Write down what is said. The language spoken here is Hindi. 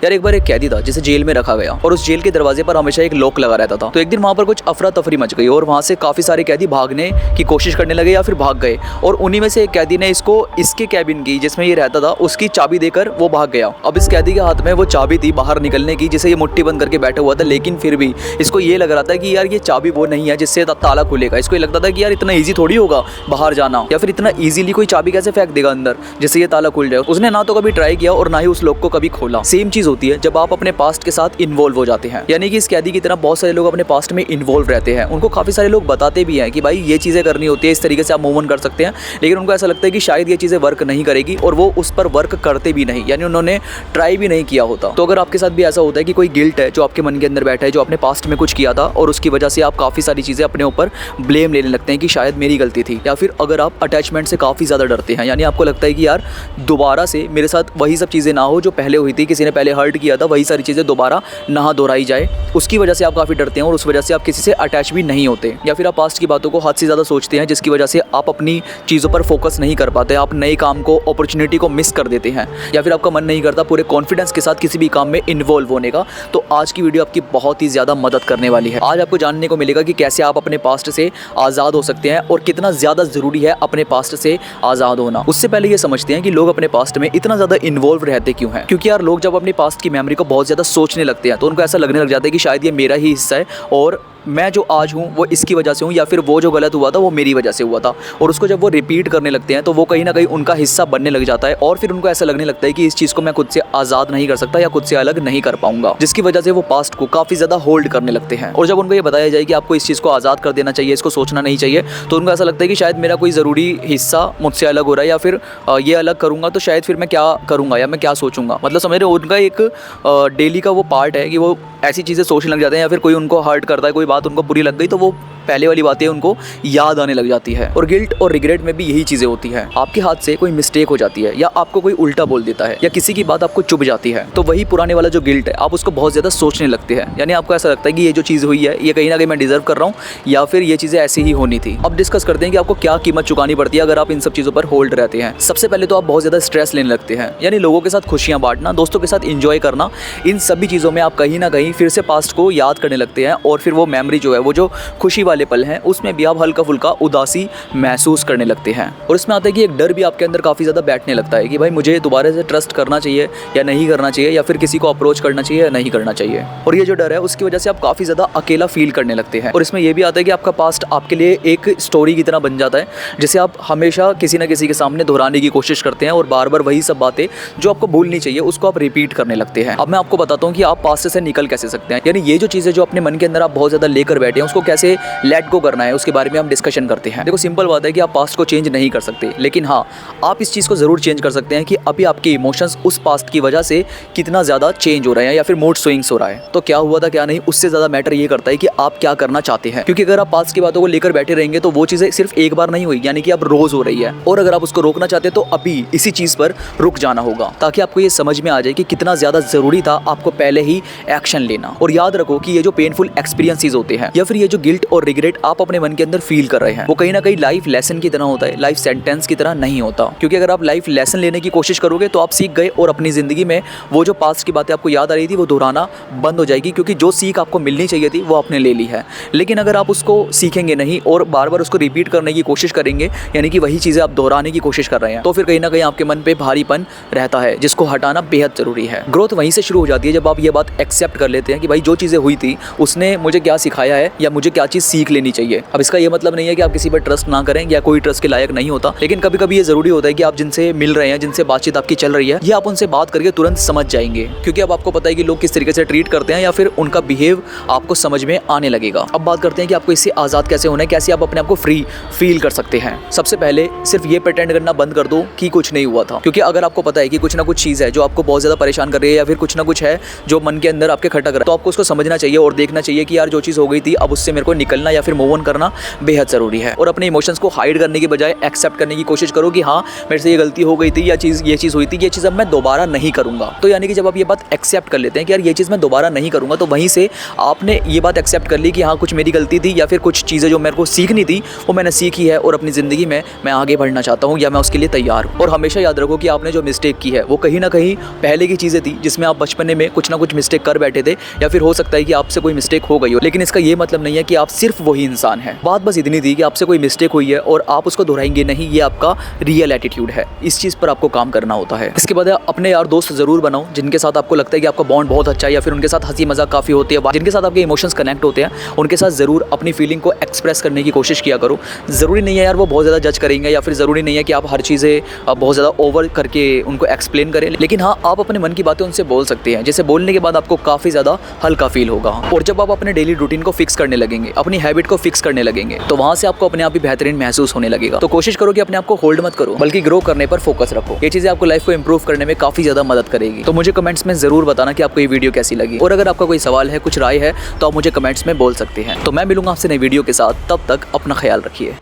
यार एक बार एक कैदी था जिसे जेल में रखा गया और उस जेल के दरवाजे पर हमेशा एक लॉक लगा रहता था। तो एक दिन वहां पर कुछ अफरा तफरी मच गई और वहां से काफी सारे कैदी भागने की कोशिश करने लगे या फिर भाग गए और उन्हीं में से एक कैदी ने इसको इसके कैबिन की जिसमें ये रहता था उसकी चाबी देकर वो भाग गया। अब इस कैदी के हाथ में वो चाबी थी बाहर निकलने की जिसे ये मुट्ठी बंद करके बैठा हुआ था, लेकिन फिर भी इसको ये लग रहा था कि यार ये चाबी वो नहीं है जिससे ताला खुलेगा। इसको ये लगता था कि यार इतना ईजी थोड़ी होगा बाहर जाना या फिर इतना ईजिली कोई चाबी कैसे फेंक देगा अंदर जिससे ये ताला खुल जाए। उसने ना तो कभी ट्राई किया और ना ही उस लॉक को कभी खोला। सेम चीज होती है जब आप अपने पास्ट के साथ इन्वॉल्व हो जाते हैं, यानी कि इस कैदी की तरह बहुत सारे लोग अपने पास्ट में इन्वॉल्व रहते हैं। उनको काफी सारे लोग बताते भी हैं कि भाई ये चीजें करनी होती है, इस तरीके से आप मूव ऑन कर सकते हैं, लेकिन उनको ऐसा लगता है कि शायद ये चीजें वर्क नहीं करेगी और वो उस पर वर्क करते भी नहीं, यानी उन्होंने ट्राई भी नहीं किया होता। तो अगर आपके साथ भी ऐसा होता है कि कोई गिल्ट है जो आपके मन के अंदर बैठा है, जो आपने पास्ट में कुछ किया था और उसकी वजह से आप काफी सारी चीजें अपने ऊपर ब्लेम लेने लगते हैं कि शायद मेरी गलती थी, या फिर अगर आप अटैचमेंट से काफी ज्यादा डरते हैं, यानी आपको लगता है कि यार दोबारा से मेरे साथ वही सब चीजें ना हो जो पहले हुई थी, किसी ने पहले हर्ट किया था, वही सारी चीजें दोबारा ना दोहराई जाए, उसकी वजह से आप काफी डरते हैं और उस वजह से आप किसी से अटैच भी नहीं होते। या फिर आप पास्ट की बातों को हद से ज्यादा सोचते हैं जिसकी वजह से आप अपनी चीजों पर फोकस नहीं कर पाते, आप नए काम को, अपॉर्चुनिटी को मिस कर देते हैं, या फिर आपका मन नहीं करता पूरे कॉन्फिडेंस के साथ किसी भी काम में इन्वॉल्व होने का। तो आज की वीडियो आपकी बहुत ही ज्यादा मदद करने वाली है। आज आपको जानने को मिलेगा कि कैसे आप अपने पास्ट से आजाद हो सकते हैं और कितना ज्यादा जरूरी है अपने पास्ट से आजाद होना। उससे पहले ये समझते हैं कि लोग अपने पास्ट में इतना ज्यादा इन्वॉल्व रहते क्यों हैं। क्योंकि यार लोग जब अपने पास्ट की मेमोरी को बहुत ज्यादा सोचने लगते हैं तो उनको ऐसा लगने लग जाता है कि शायद ये मेरा ही हिस्सा है और मैं जो आज हूँ वो इसकी वजह से हूँ, या फिर वो जो गलत हुआ था वो मेरी वजह से हुआ था। और उसको जब वो रिपीट करने लगते हैं तो वो कहीं ना कहीं उनका हिस्सा बनने लग जाता है और फिर उनको ऐसा लगने लगता है कि इस चीज़ को मैं खुद से आज़ाद नहीं कर सकता या खुद से अलग नहीं कर पाऊंगा, जिसकी वजह से वो पास्ट को काफ़ी ज़्यादा होल्ड करने लगते हैं। और जब उनको ये बताया जाए कि आपको इस चीज़ को आज़ाद कर देना चाहिए, इसको सोचना नहीं चाहिए, तो उनको ऐसा लगता है कि शायद मेरा कोई ज़रूरी हिस्सा मुझसे अलग हो रहा है, या फिर ये अलग करूँगा तो शायद फिर मैं क्या करूँगा या मैं क्या सोचूंगा। मतलब समझ रहे हो, उनका एक डेली का वो पार्ट है कि वो ऐसी चीज़ें सोचने लग जाते हैं, या फिर कोई उनको हर्ट करता है, कोई बात उनको बुरी लग गई तो वो पहले वाली बातें उनको याद आने लग जाती है। और गिल्ट और रिग्रेट में भी यही चीज़ें होती हैं। आपके हाथ से कोई मिस्टेक हो जाती है या आपको कोई उल्टा बोल देता है या किसी की बात आपको चुभ जाती है तो वही पुराने वाला जो गिल्ट है आप उसको बहुत ज़्यादा सोचने लगते हैं, यानी आपको ऐसा लगता है कि ये जो चीज़ हुई है ये कहीं ना कहीं मैं डिजर्व कर रहा हूँ या फिर ये चीज़ें ऐसी ही होनी थी। अब डिस्कस करते हैं कि आपको क्या कीमत चुकानी पड़ती है अगर आप इन सब चीज़ों पर होल्ड रहते हैं। सबसे पहले तो आप बहुत ज़्यादा स्ट्रेस लेने लगते हैं, यानी लोगों के साथ खुशियाँ बांटना, दोस्तों के साथ इंजॉय करना, इन सभी चीज़ों में आप कहीं ना कहीं फिर से पास्ट को याद करने लगते हैं और फिर वो मेमोरी जो है, वो जो खुशी वाले पल हैं, उसमें भी आप हल्का फुल्का उदासी महसूस करने लगते हैं। और इसमें आता है कि एक डर भी आपके अंदर काफ़ी ज़्यादा बैठने लगता है कि भाई मुझे दोबारा से ट्रस्ट करना चाहिए या नहीं करना चाहिए, या फिर किसी को अप्रोच करना चाहिए या नहीं करना चाहिए। और ये जो डर है उसकी वजह से आप काफ़ी ज़्यादा अकेला फील करने लगते हैं। और इसमें यह भी आता है कि आपका पास्ट आपके लिए एक स्टोरी की तरह बन जाता है जिसे आप हमेशा किसी न किसी के सामने दोहराने की कोशिश करते हैं और बार बार वही सब बातें जो आपको भूलनी चाहिए उसको आप रिपीट करने लगते हैं। अब मैं आपको बताता हूँ कि आप पास्ट से निकल कैसे सकते हैं, यानी ये जो चीज़ें जो अपने मन के अंदर आप बहुत ज़्यादा लेकर बैठे हैं उसको कैसे लेट गो करना है, उसके बारे में हम डिस्कशन करते हैं। देखो सिंपल बात है कि आप पास्ट को चेंज नहीं कर सकते, लेकिन हाँ आप इस चीज़ को ज़रूर चेंज कर सकते हैं कि अभी आपके इमोशंस उस पास्ट की वजह से कितना ज़्यादा चेंज हो रहे हैं या फिर मूड स्विंग्स हो रहा है। तो क्या हुआ था क्या नहीं, उससे ज़्यादा मैटर ये करता है कि आप क्या करना चाहते हैं। क्योंकि अगर आप पास्ट की बातों को लेकर बैठे रहेंगे तो वो चीज़ें सिर्फ एक बार नहीं हुई, यानी कि अब रोज़ हो रही है। और अगर आप उसको रोकना चाहते हैं तो अभी इसी चीज़ पर रुक जाना होगा ताकि आपको ये समझ में आ जाए कि कितना ज़्यादा ज़रूरी था आपको पहले ही एक्शन लेना। और याद रखो कि ये जो पेनफुल एक्सपीरियंसेस होते हैं या फिर ये जो गिल्ट और रिग्रेट आप अपने मन के अंदर फील कर रहे हैं वो कहीं ना कहीं लाइफ लेसन की तरह होता है, लाइफ सेंटेंस की तरह नहीं होता। क्योंकि अगर आप लाइफ लेसन लेने की कोशिश करोगे तो आप सीख गए और अपनी ज़िंदगी में वो जो पास्ट की बातें आपको याद आ रही थी वो दोहराना बंद हो जाएगी, क्योंकि जो सीख आपको मिलनी चाहिए थी वो आपने ले ली है। लेकिन अगर आप उसको सीखेंगे नहीं और बार बार उसको रिपीट करने की कोशिश करेंगे, यानी कि वही चीज़ें आप दोहराने की कोशिश कर रहे हैं, तो फिर कहीं ना कहीं आपके मन पे भारीपन रहता है जिसको हटाना बेहद ज़रूरी है। ग्रोथ वहीं से शुरू हो जाती है जब आप ये बात एक्सेप्ट कर लेते हैं कि भाई जो चीज़ें हुई थी उसने मुझे क्या सिखाया है या मुझे क्या चीज़ सीख लेनी चाहिए। अब इसका ये मतलब नहीं है कि आप किसी पर ट्रस्ट ना करें या कोई ट्रस्ट के लायक नहीं होता, लेकिन कभी कभी ये ज़रूरी होता है कि आप जिनसे मिल रहे हैं, जिनसे बातचीत आपकी चल रही है, ये आप उनसे बात करके तुरंत समझ जाएंगे, क्योंकि अब आपको पता है कि लोग किस तरीके से ट्रीट करते हैं या फिर उनका बिहेव आपको समझ में आने लगेगा। अब बात करते हैं कि आपको इससे आज़ाद कैसे होना है, कैसे आप अपने आप को फ्री फील कर सकते हैं। सबसे पहले सिर्फ ये प्रिटेंड करना बंद कर दो कि कुछ नहीं हुआ था, क्योंकि अगर आपको पता है कि कुछ ना कुछ चीज़ है जो आपको बहुत ज़्यादा परेशान कर रही है या फिर कुछ ना कुछ है जो मन के अंदर आपके खटक रहा है, तो आपको उसको समझना चाहिए और देखना चाहिए कि यार जो चीज़ हो गई थी अब उससे मेरे को निकलना निकलना या फिर मूव ऑन करना बेहद ज़रूरी है। और अपने इमोशंस को हाइड करने की बजाय एक्सेप्ट करने की कोशिश करो कि हाँ मेरे से ये गलती हो गई थी, या ये चीज़ हुई थी, ये चीज़ अब मैं दोबारा नहीं करूँगा। तो यानी कि जब आप ये बात एक्सेप्ट कर लेते हैं कि यार ये चीज़ मैं दोबारा नहीं करूँगा, तो वहीं से आपने ये बात एक्सेप्ट कर ली कि हाँ कुछ मेरी गलती थी या फिर कुछ चीज़ें जो मेरे को सीखनी थी वो मैंने सीखी है और अपनी ज़िंदगी में मैं आगे बढ़ना चाहता हूँ या मैं उसके लिए तैयार हूँ। और हमेशा याद रखो कि आपने जो मिस्टेक की है वो कहीं ना कहीं पहले की चीज़ें थी जिसमें आप बचपने में कुछ ना कुछ मिस्टेक कर बैठे थे, या फिर हो सकता है कि आपसे कोई मिस्टेक हो गई हो, लेकिन इसका ये मतलब नहीं है कि आप सिर्फ वही इंसान हैं। बात बस इतनी थी कि आपसे कोई मिस्टेक हुई है और आप उसको दोहराएंगे नहीं, ये आपका रियल एटीट्यूड है। इस चीज़ पर आपको काम करना होता है। इसके बाद अपने यार दोस्त ज़रूर बनाओ जिनके साथ आपको लगता है कि आपका बॉन्ड बहुत अच्छा है, या फिर उनके साथ हंसी मजाक काफ़ी होती है, जिनके साथ आपके इमोशंस कनेक्ट होते हैं, उनके साथ ज़रूर अपनी फीलिंग को एक्सप्रेस करने की कोशिश किया करो। ज़रूरी नहीं है यार वो बहुत ज़्यादा जज करेंगे, या फिर ज़रूरी नहीं है कि आप हर चीज़ें बहुत ज़्यादा ओवर करके उनको एक्सप्लेन करें, लेकिन हाँ आप अपने मन की बातें उनसे बोल सकते हैं, जैसे बोलने के बाद आपको काफ़ी ज़्यादा हल्का फील होगा। और जब आप अपने डेली रूटीन को फिक्स करने लगेंगे, अपनी हैबिट को फिक्स करने लगेंगे, तो वहाँ से आपको अपने आप ही बेहतरीन महसूस होने लगेगा। तो कोशिश करो कि अपने आप को होल्ड मत करो, बल्कि ग्रो करने पर फोकस रखो। ये चीज़ें आपको लाइफ को इंप्रूव करने में काफ़ी ज़्यादा मदद करेगी। तो मुझे कमेंट्स में ज़रूर बताना कि आपको ये वीडियो कैसी लगी, और अगर आपका कोई सवाल है, कुछ राय है, तो आप मुझे कमेंट्स में बोल सकते हैं। तो मैं मिलूंगा आपसे नई वीडियो के साथ, तब तक अपना ख्याल रखिए।